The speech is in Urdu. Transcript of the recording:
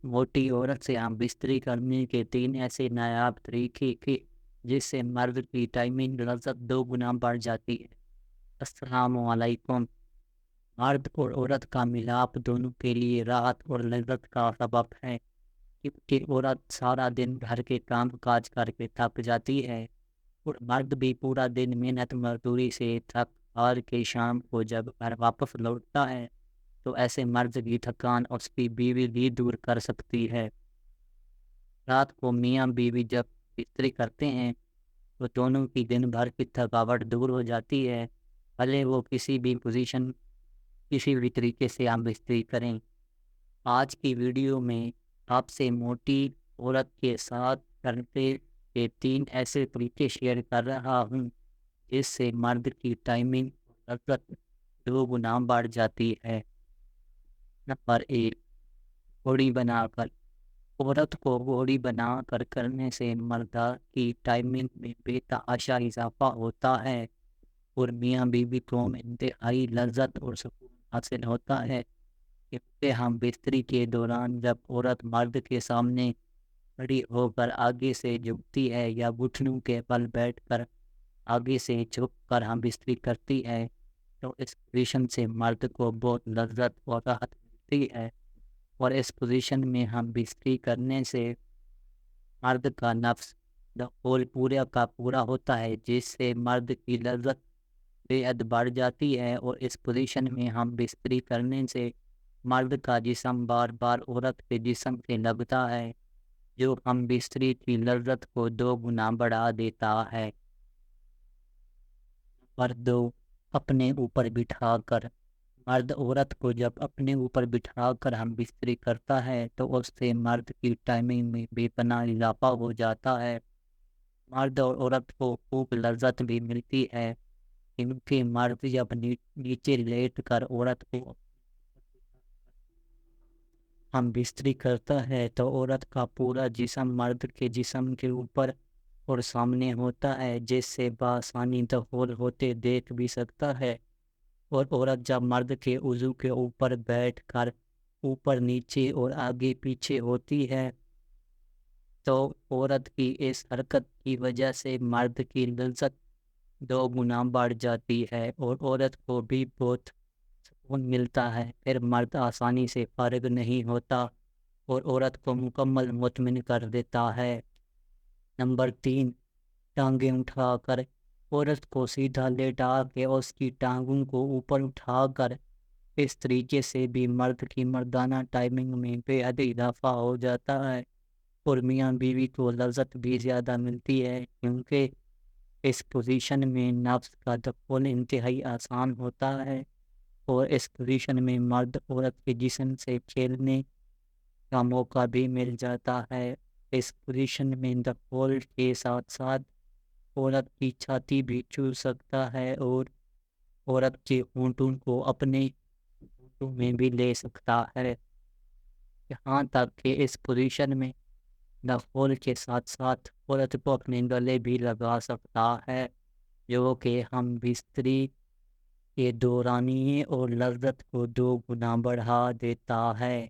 موٹی عورت سے ہم بستری کرنے کے 3 ایسے نایاب طریقے کہ جس سے مرد کی ٹائمنگ لذت 2 گنا بڑھ جاتی ہے۔ السلام علیکم۔ مرد اور عورت کا ملاپ دونوں کے لیے راحت اور لذت کا سبب ہے، کیونکہ عورت سارا دن گھر کے کام کاج کر کے تھک جاتی ہے اور مرد بھی پورا دن محنت مزدوری سے تھک ہار کے شام کو جب گھر واپس لوٹتا ہے تو ایسے مرد کی تھکان اس کی بیوی بھی دور کر سکتی ہے۔ رات کو میاں بیوی جب بستری کرتے ہیں تو دونوں کی دن بھر کی تھکاوٹ دور ہو جاتی ہے، بھلے وہ کسی بھی پوزیشن کسی بھی طریقے سے ہم بستری کریں۔ آج کی ویڈیو میں آپ سے موٹی عورت کے ساتھ کرنے کے 3 ایسے طریقے شیئر کر رہا ہوں جس سے مرد کی ٹائمنگ لذت 2 گنا بڑھ جاتی ہے۔ نمبر 1، گھوڑی بنا کر۔ عورت کو گھوڑی بنا کر کرنے سے مردہ کی ٹائمنگ میں بے تحاشا اضافہ ہوتا ہے اور میاں بیوی کو انتہائی لذت اور سکون حاصل ہوتا ہے، کیونکہ ہم بستری کے دوران جب عورت مرد کے سامنے کھڑی ہو کر آگے سے جھکتی ہے یا گھٹنوں کے بل بیٹھ کر آگے سے جھک کر ہم بستری کرتی ہے تو اس پوزیشن سے مرد کو بہت لذت اور راحت ملتی ہے، اور اس پوزیشن میں ہم بستری کرنے سے مرد کا نفس دخول پورا کا پورا ہوتا ہے، جس سے مرد کی لذت بے حد بڑھ جاتی ہے، اور اس پوزیشن میں ہم بستری کرنے سے مرد کا جسم بار بار عورت کے جسم سے لگتا ہے، جو ہم بستری کی لذت کو 2 گنا بڑھا دیتا ہے۔ نمبر 2، اپنے اوپر بٹھا کر۔ مرد عورت کو جب اپنے اوپر بٹھا کر ہم بستری کرتا ہے تو اس سے مرد کی ٹائمنگ میں بے پناہ اضافہ ہو جاتا ہے۔ مرد اور عورت کو خوب لذت بھی ملتی ہے، کیونکہ مرد جب نیچے لیٹ کر عورت کو ہم بستری کرتا ہے تو عورت کا پورا جسم مرد کے جسم کے اوپر اور سامنے ہوتا ہے، جس سے بآسانی دخول ہوتے دیکھ بھی سکتا ہے، اور عورت جب مرد کے عضو کے اوپر بیٹھ کر اوپر نیچے اور آگے پیچھے ہوتی ہے تو عورت کی اس حرکت کی وجہ سے مرد کی لذت 2 گنا بڑھ جاتی ہے اور عورت کو بھی بہت سکون ملتا ہے۔ پھر مرد آسانی سے فارغ نہیں ہوتا اور عورت کو مکمل مطمئن کر دیتا ہے۔ نمبر 3، ٹانگیں اٹھا کر۔ عورت کو سیدھا لیٹا کے اس کی ٹانگوں کو اوپر اٹھا کر اس طریقے سے بھی مرد کی مردانہ ٹائمنگ میں بے حد اضافہ ہو جاتا ہے اور میاں بیوی کو لذت بھی زیادہ ملتی ہے، کیونکہ اس پوزیشن میں نفس کا دخول انتہائی آسان ہوتا ہے اور اس پوزیشن میں مرد عورت کے جسم سے کھیلنے کا موقع بھی مل جاتا ہے۔ اس پوزیشن میں دخول کے ساتھ ساتھ عورت کی چھاتی بھی چھو سکتا ہے اور عورت کے ہونٹوں کو اپنے ہونٹوں میں بھی لے سکتا ہے، یہاں تک کہ اس پوزیشن میں دخول کے ساتھ ساتھ عورت کو اپنے گلے بھی لگا سکتا ہے، جو کہ ہم بستری کے دورانیے اور لذت کو 2 گنا بڑھا دیتا ہے۔